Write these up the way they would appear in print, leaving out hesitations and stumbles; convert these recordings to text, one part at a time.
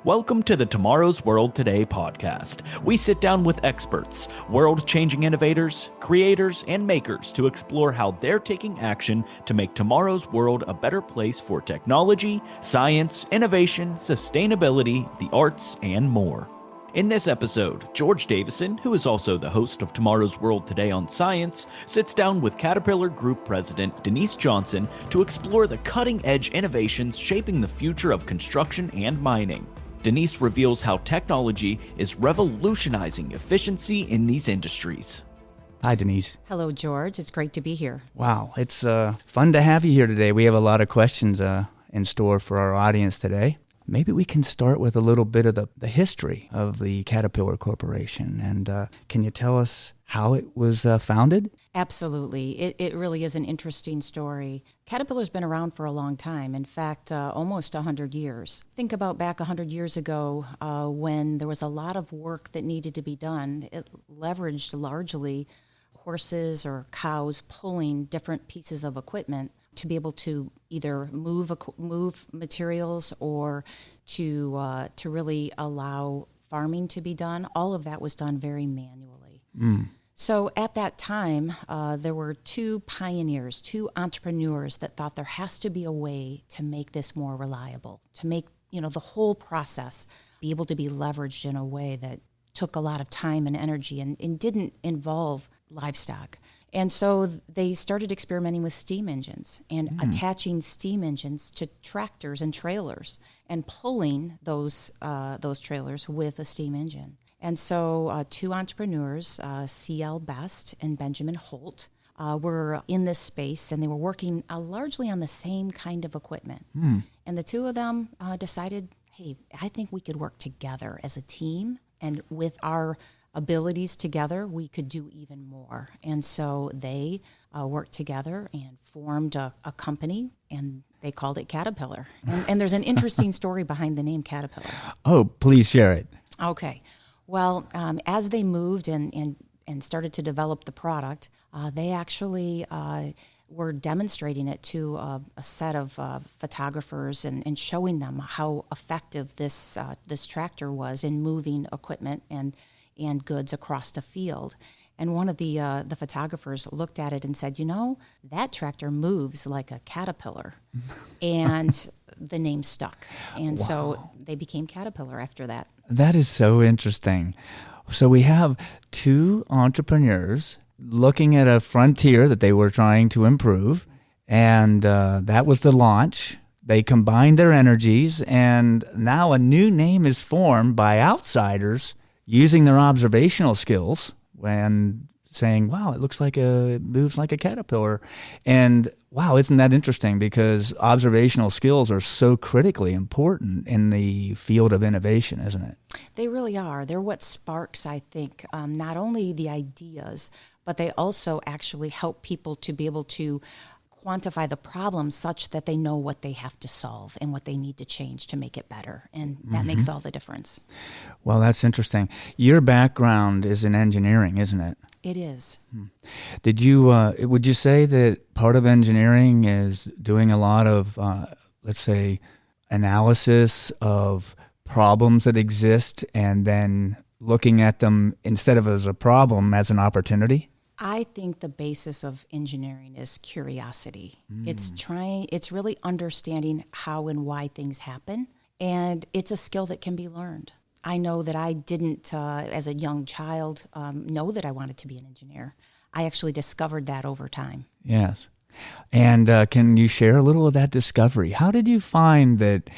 Welcome to the Tomorrow's World Today podcast. We sit down with experts, world-changing innovators, creators, and makers to explore how they're taking action to make tomorrow's world a better place for technology, science, innovation, sustainability, the arts, and more. In this episode, George Davison, who is also the host of Tomorrow's World Today on Science, sits down with Caterpillar Group President Denise Johnson to explore the cutting-edge innovations shaping the future of construction and mining. Denise reveals how technology is revolutionizing efficiency in these industries. Hi, Denise. Hello, George. It's great to be here. Wow, it's fun to have you here today. We have a lot of questions in store for our audience today. Maybe we can start with a little bit of the history of the Caterpillar Corporation. And can you tell us how it was founded? Absolutely. It really is an interesting story. Caterpillar's been around for a long time. In fact, almost 100 years. Think about back 100 years ago when there was a lot of work that needed to be done. It leveraged largely horses or cows pulling different pieces of equipment to be able to either move materials or to really allow farming to be done. All of that was done very manually. So at that time, there were two pioneers, two entrepreneurs that thought there has to be a way to make this more reliable, to make the whole process be able to be leveraged in a way that took a lot of time and energy and didn't involve livestock. And so they started experimenting with steam engines and attaching steam engines to tractors and trailers and pulling those trailers with a steam engine. And so two entrepreneurs, C.L. Best and Benjamin Holt, were in this space, and they were working largely on the same kind of equipment. And the two of them decided, hey, I think we could work together as a team, and with our abilities together, we could do even more. And so they worked together and formed a company, and they called it Caterpillar. And there's an interesting story behind the name Caterpillar. Oh, please share it. Okay. Well, as they moved and started to develop the product, they actually were demonstrating it to a set of photographers and showing them how effective this tractor was in moving equipment and goods across the field. And one of the photographers looked at it and said, that tractor moves like a caterpillar. And the name stuck. And so they became Caterpillar after that. That is so interesting. So we have two entrepreneurs looking at a frontier that they were trying to improve, and that was the launch. They combined their energies, and now a new name is formed by outsiders using their observational skills and saying, wow, it looks like it moves like a caterpillar. And wow, isn't that interesting? Because observational skills are so critically important in the field of innovation, isn't it? They really are. They're what sparks, I think, not only the ideas, but they also actually help people to be able to quantify the problem such that they know what they have to solve and what they need to change to make it better. And that makes all the difference. Well, that's interesting. Your background is in engineering, isn't it? It is. Did you, would you say that part of engineering is doing a lot of, let's say, analysis of problems that exist and then looking at them instead of as a problem, as an opportunity? I think the basis of engineering is curiosity. It's really understanding how and why things happen, and it's a skill that can be learned. I know that I didn't, as a young child, know that I wanted to be an engineer. I actually discovered that over time. Yes. And can you share a little of that discovery? How did you find that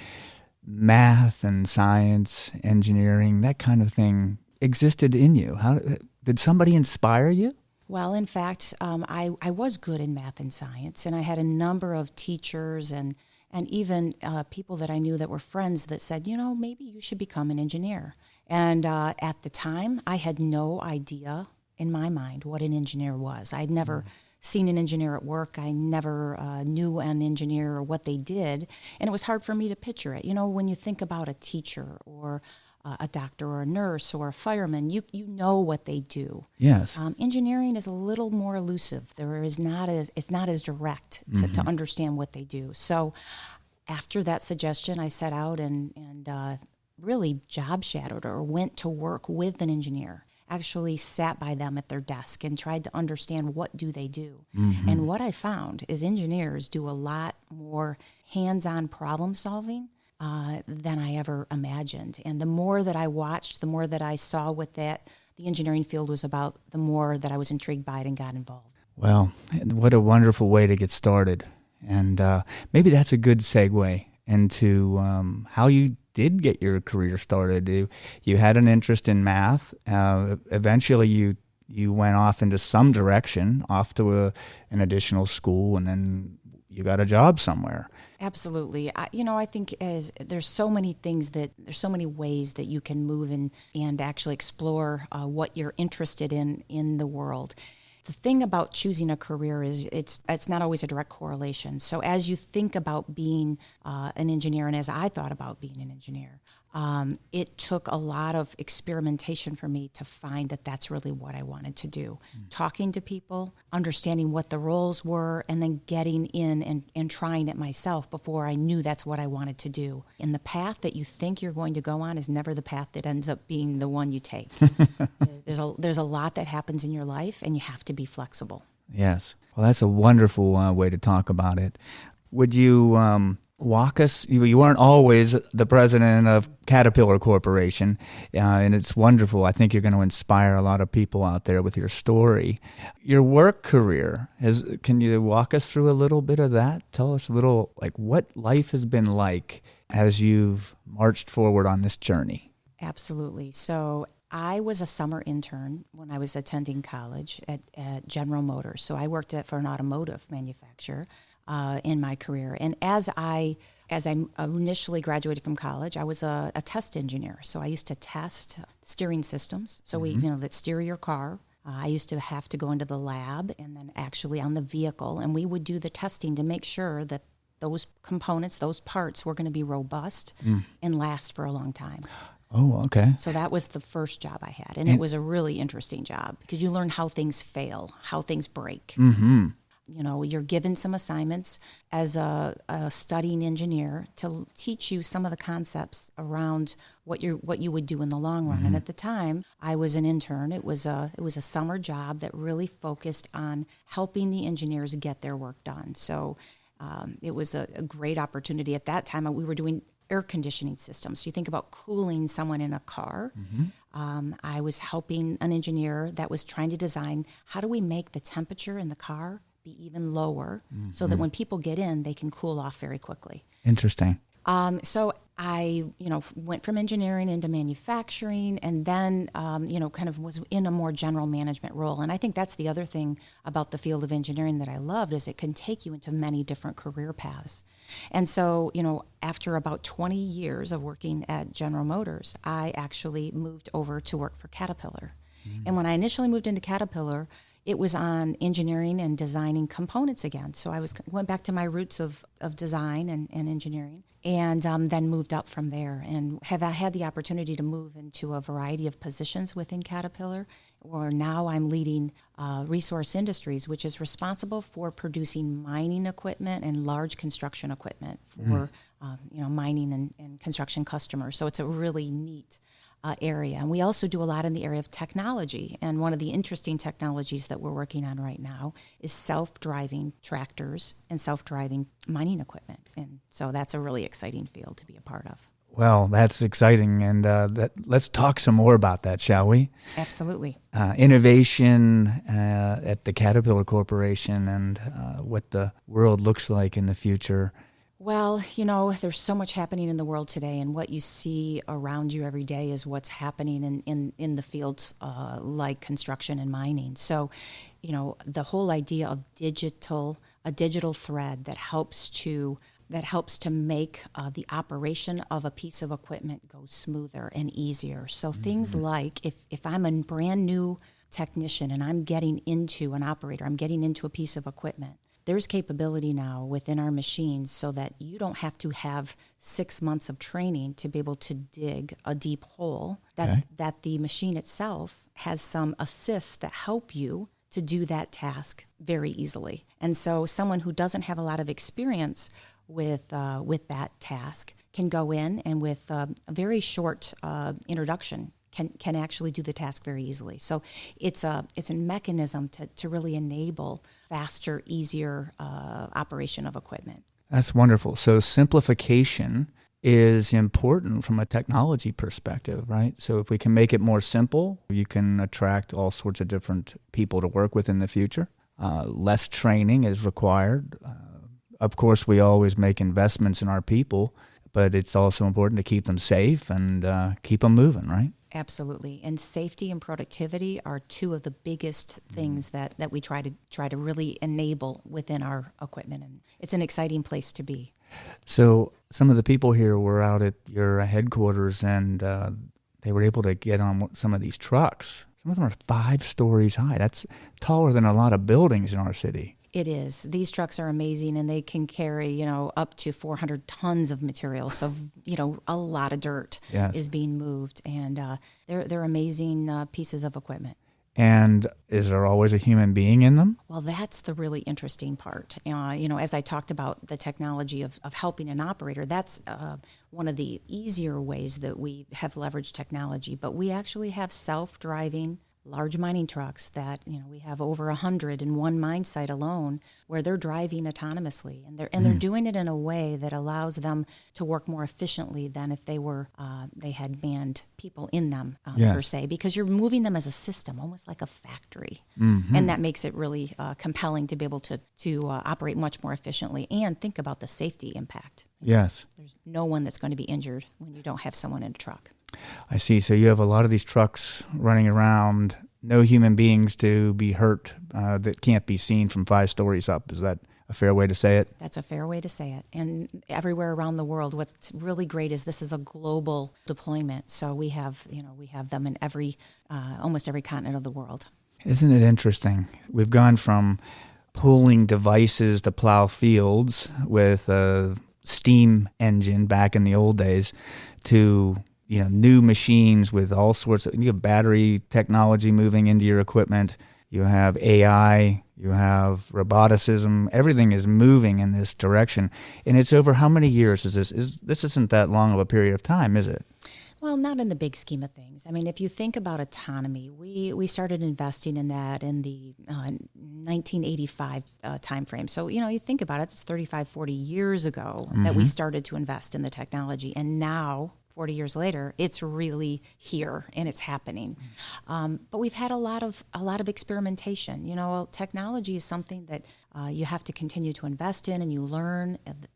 math and science, engineering, that kind of thing existed in you? How did somebody inspire you? Well, in fact, I was good in math and science, and I had a number of teachers and even people that I knew that were friends that said, maybe you should become an engineer. And at the time, I had no idea in my mind what an engineer was. I'd never seen an engineer at work. I never knew an engineer or what they did, and it was hard for me to picture it. When you think about a teacher or a doctor or a nurse or a fireman, you know what they do. Yes. Engineering is a little more elusive. It's not as direct to understand what they do. So after that suggestion, I set out and really job shadowed or went to work with an engineer, actually sat by them at their desk and tried to understand what do they do. And what I found is engineers do a lot more hands-on problem solving than I ever imagined. And the more that I watched, the more that I saw what the engineering field was about, the more that I was intrigued by it and got involved. Well, what a wonderful way to get started. And maybe that's a good segue into how you did get your career started. You had an interest in math. Eventually, you went off into some direction, off to an additional school, and then you got a job somewhere. Absolutely. I think there's so many ways that you can move and actually explore what you're interested in the world. The thing about choosing a career is it's not always a direct correlation. So as you think about being an engineer, and as I thought about being an engineer, it took a lot of experimentation for me to find that that's really what I wanted to do. Talking to people, understanding what the roles were, and then getting in and trying it myself before I knew that's what I wanted to do. And the path that you think you're going to go on is never the path that ends up being the one you take. There's a lot that happens in your life, and you have to be flexible. Yes. Well, that's a wonderful way to talk about it. Would you walk us? You weren't always the president of Caterpillar Corporation, and it's wonderful. I think you're going to inspire a lot of people out there with your story. Your work career, can you walk us through a little bit of that? Tell us a little, like, what life has been like as you've marched forward on this journey. Absolutely. So I was a summer intern when I was attending college at General Motors. So I worked for an automotive manufacturer in my career. And as I initially graduated from college, I was a test engineer. So I used to test steering systems. So that steer your car. I used to have to go into the lab and then actually on the vehicle, and we would do the testing to make sure that those components, those parts were going to be robust and last for a long time. Oh, okay. So that was the first job I had, and it was a really interesting job because you learn how things fail, how things break. Mm-hmm. You're given some assignments as a studying engineer to teach you some of the concepts around what you would do in the long run. Mm-hmm. And at the time, I was an intern. It was a summer job that really focused on helping the engineers get their work done. So it was a great opportunity. At that time, we were doing air conditioning systems. So you think about cooling someone in a car. Mm-hmm. I was helping an engineer that was trying to design how do we make the temperature in the car be even lower so that when people get in, they can cool off very quickly. Interesting. So I, went from engineering into manufacturing and then, kind of was in a more general management role. And I think that's the other thing about the field of engineering that I loved is it can take you into many different career paths. And so, after about 20 years of working at General Motors, I actually moved over to work for Caterpillar. Mm-hmm. And when I initially moved into Caterpillar, it was on engineering and designing components again. So I went back to my roots of design and engineering, and then moved up from there and have had the opportunity to move into a variety of positions within Caterpillar, where now I'm leading Resource Industries, which is responsible for producing mining equipment and large construction equipment for mining and construction customers. So it's a really neat area. And we also do a lot in the area of technology. And one of the interesting technologies that we're working on right now is self-driving tractors and self-driving mining equipment. And so that's a really exciting field to be a part of. Well, that's exciting. And let's talk some more about that, shall we? Absolutely. Innovation at the Caterpillar Corporation and what the world looks like in the future. Well, there's so much happening in the world today, and what you see around you every day is what's happening in the fields like construction and mining. So, the whole idea of a digital thread that helps to make the operation of a piece of equipment go smoother and easier. So things like if I'm a brand new technician and I'm getting into an operator, I'm getting into a piece of equipment, there's capability now within our machines so that you don't have to have 6 months of training to be able to dig a deep hole, that the machine itself has some assists that help you to do that task very easily. And so someone who doesn't have a lot of experience with that task can go in and with a very short introduction can actually do the task very easily. So it's a mechanism to really enable faster, easier operation of equipment. That's wonderful. So simplification is important from a technology perspective, right? So if we can make it more simple, you can attract all sorts of different people to work with in the future. Less training is required. Of course, we always make investments in our people, but it's also important to keep them safe and keep them moving, right? Absolutely. And safety and productivity are two of the biggest things that we try to really enable within our equipment. And it's an exciting place to be. So some of the people here were out at your headquarters, and they were able to get on some of these trucks. Some of them are 5 stories high. That's taller than a lot of buildings in our city. It is. These trucks are amazing, and they can carry, up to 400 tons of material. So, a lot of dirt is being moved, and they're amazing pieces of equipment. And is there always a human being in them? Well, that's the really interesting part. As I talked about the technology of helping an operator, that's one of the easier ways that we have leveraged technology. But we actually have self-driving large mining trucks that, we have over 100 in one mine site alone where they're driving autonomously, and they're doing it in a way that allows them to work more efficiently than if they had manned people in them per se, because you're moving them as a system, almost like a factory, and that makes it really compelling to be able to operate much more efficiently and think about the safety impact. Yes, there's no one that's going to be injured when you don't have someone in a truck. I see. So you have a lot of these trucks running around, no human beings to be hurt that can't be seen from 5 stories up. Is that a fair way to say it? That's a fair way to say it. And everywhere around the world, what's really great is this is a global deployment. So we have them in almost every continent of the world. Isn't it interesting? We've gone from pulling devices to plow fields with a steam engine back in the old days to new machines with all sorts of, you have battery technology moving into your equipment, you have AI, you have roboticism, everything is moving in this direction. And it's over how many years is this? This isn't that long of a period of time, is it? Well, not in the big scheme of things. I mean, if you think about autonomy, we started investing in that in the 1985 timeframe. So, you think about it, it's 35, 40 years ago that we started to invest in the technology. And now, 40 years later, it's really here and it's happening. But we've had a lot of experimentation. Technology is something that you have to continue to invest in, and you learn, and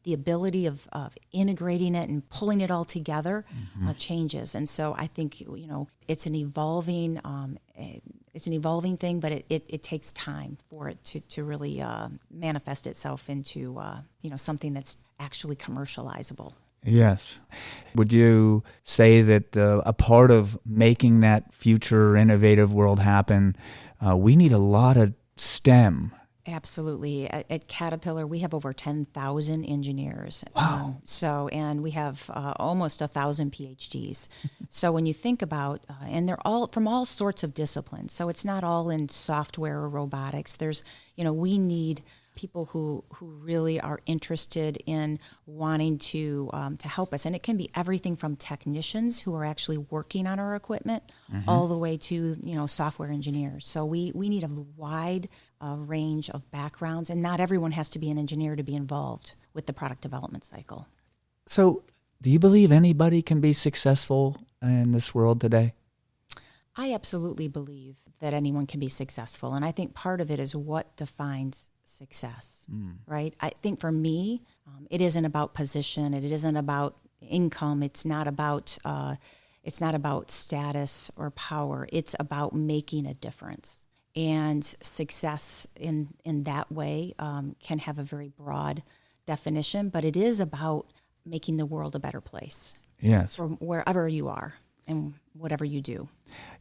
the ability of integrating it and pulling it all together changes. And so I think it's an evolving thing, but it takes time for it to really manifest itself into something that's actually commercializable. Yes. Would you say that a part of making that future innovative world happen, we need a lot of STEM? Absolutely. At Caterpillar, we have over 10,000 engineers. Wow. And we have almost 1,000 PhDs. So when you think about, and they're all from all sorts of disciplines. So it's not all in software or robotics. There's, we need people who really are interested in wanting to help us. And it can be everything from technicians who are actually working on our equipment all the way to, software engineers. So we need a wide range of backgrounds, and not everyone has to be an engineer to be involved with the product development cycle. So do you believe anybody can be successful in this world today? I absolutely believe that anyone can be successful. And I think part of it is what defines success, right? I think for me, it isn't about position. It isn't about income. It's not about status or power. It's about making a difference. And success in that way can have a very broad definition, but it is about making the world a better place. Yes. For wherever you are and whatever you do.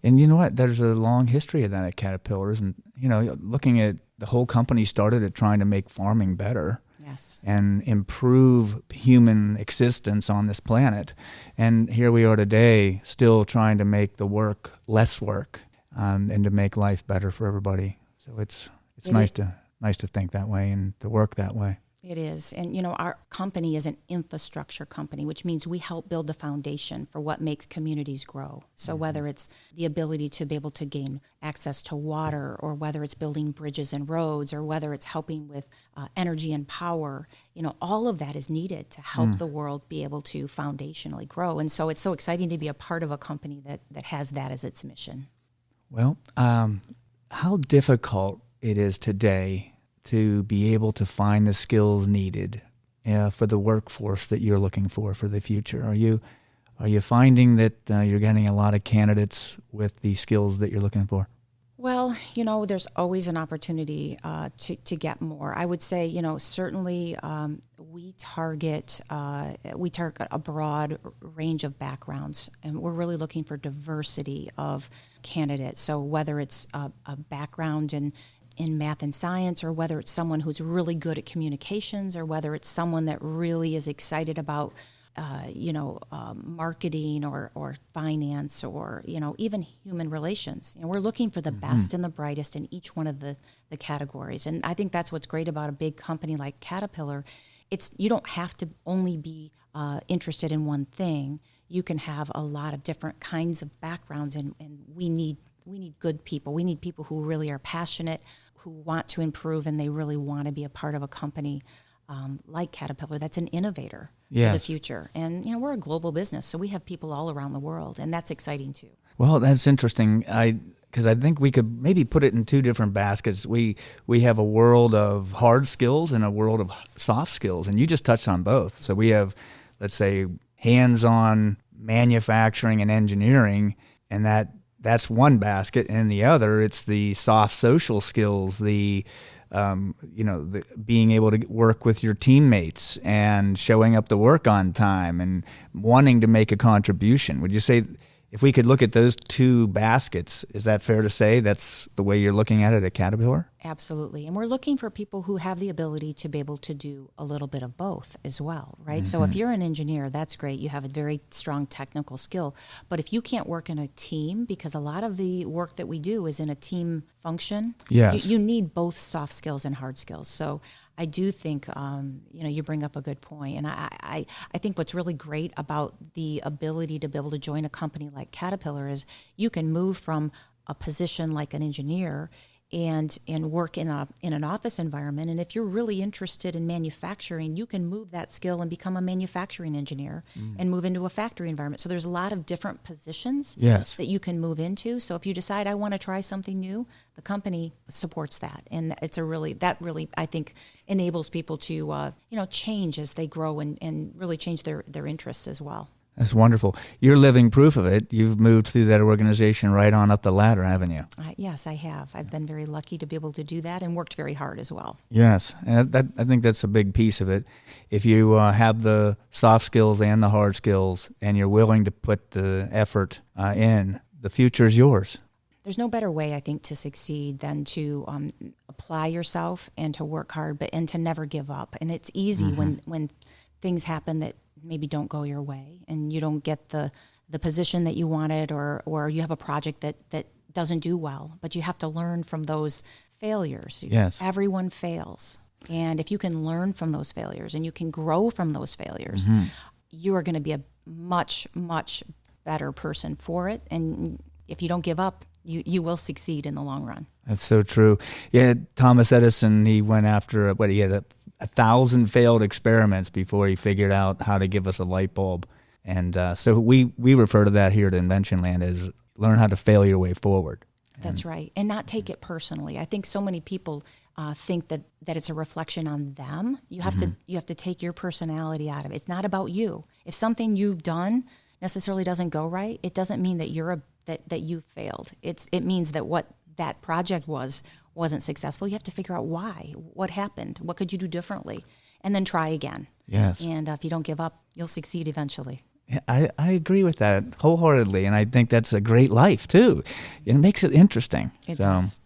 And you know what? There's a long history of that at Caterpillars. And, looking at the whole company started at trying to make farming better. Yes. And improve human existence on this planet. And here we are today still trying to make the work less work. And to make life better for everybody. So it's nice to think that way and to work that way. It is. And, our company is an infrastructure company, which means we help build the foundation for what makes communities grow. So whether it's the ability to be able to gain access to water, or whether it's building bridges and roads, or whether it's helping with energy and power, all of that is needed to help the world be able to foundationally grow. And so it's so exciting to be a part of a company that has that as its mission. Well, how difficult it is today to be able to find the skills needed for the workforce that you're looking for the future. Are you finding that you're getting a lot of candidates with the skills that you're looking for? Well, there's always an opportunity to get more. I would say, certainly we target a broad range of backgrounds, and we're really looking for diversity of candidates. So whether it's a background in math and science, or whether it's someone who's really good at communications, or whether it's someone that really is excited about marketing or finance, or, even human relations. We're looking for the best and the brightest in each one of the categories. And I think that's what's great about a big company like Caterpillar. You don't have to only be interested in one thing. You can have a lot of different kinds of backgrounds, and we need good people. We need people who really are passionate, who want to improve, and they really want to be a part of a company like Caterpillar that's an innovator for the future. And, we're a global business, so we have people all around the world, and that's exciting too. Well, that's interesting. Because I think we could maybe put it in two different baskets. We have a world of hard skills and a world of soft skills, and you just touched on both. So we have, let's say, hands-on manufacturing and engineering, and that's one basket, and the other, it's the soft social skills, the being able to work with your teammates and showing up to work on time and wanting to make a contribution. Would you say, if we could look at those two baskets, is that fair to say that's the way you're looking at it at Caterpillar? Absolutely. And we're looking for people who have the ability to be able to do a little bit of both as well, right? So if you're an engineer, that's great. You have a very strong technical skill. But if you can't work in a team, because a lot of the work that we do is in a team function, you need both soft skills and hard skills. So I do think, you bring up a good point. And I think what's really great about the ability to be able to join a company like Caterpillar is you can move from a position like an engineer and work in an office environment. And if you're really interested in manufacturing, you can move that skill and become a manufacturing engineer and move into a factory environment. So there's a lot of different positions that you can move into. So if you decide I want to try something new, the company supports that. And that really, I think, enables people to, change as they grow and really change their interests as well. That's wonderful. You're living proof of it. You've moved through that organization right on up the ladder, haven't you? Yes, I have. I've been very lucky to be able to do that and worked very hard as well. Yes, and I think that's a big piece of it. If you have the soft skills and the hard skills, and you're willing to put the effort in, the future is yours. There's no better way, I think, to succeed than to apply yourself and to work hard, and to never give up. And it's easy when things happen that maybe don't go your way and you don't get the position that you wanted, or you have a project that doesn't do well, but you have to learn from those failures. Yes. Everyone fails. And if you can learn from those failures and you can grow from those failures, you are going to be a much, much better person for it. And if you don't give up, you will succeed in the long run. That's so true. Yeah, Thomas Edison, he went after he had 1,000 failed experiments before he figured out how to give us a light bulb. And so we refer to that here at Invention Land as learn how to fail your way forward. That's right. And not take it personally. I think so many people think that it's a reflection on them. You have to take your personality out of it. It's not about you. If something you've done necessarily doesn't go right, it doesn't mean that that you failed. It means that what that project wasn't successful. You have to figure out why, what happened, what could you do differently, and then try again. Yes. And if you don't give up, you'll succeed eventually. I agree with that wholeheartedly, and I think that's a great life too. It makes it interesting. It does.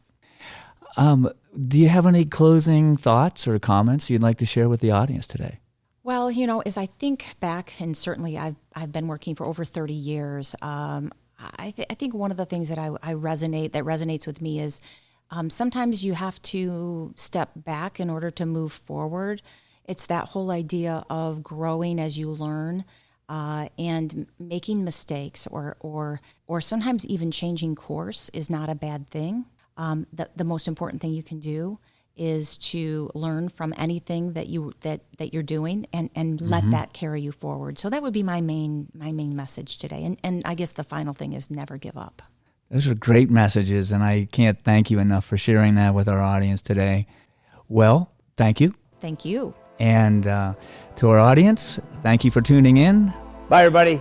Do you have any closing thoughts or comments you'd like to share with the audience today? Well, as I think back, and certainly I've been working for over 30 years, I think one of the things that resonates with me is sometimes you have to step back in order to move forward. It's that whole idea of growing as you learn, and making mistakes, or sometimes even changing course is not a bad thing. The most important thing you can do is to learn from anything that you're doing, and let that carry you forward. So that would be my main message today. And I guess the final thing is never give up. Those are great messages, and I can't thank you enough for sharing that with our audience today. Well, thank you. Thank you. And to our audience, thank you for tuning in. Bye, everybody.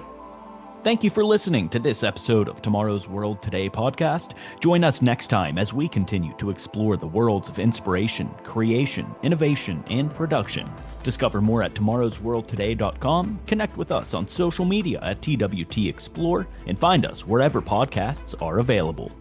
Thank you for listening to this episode of Tomorrow's World Today podcast. Join us next time as we continue to explore the worlds of inspiration, creation, innovation, and production. Discover more at tomorrowsworldtoday.com, connect with us on social media at TWT Explore, and find us wherever podcasts are available.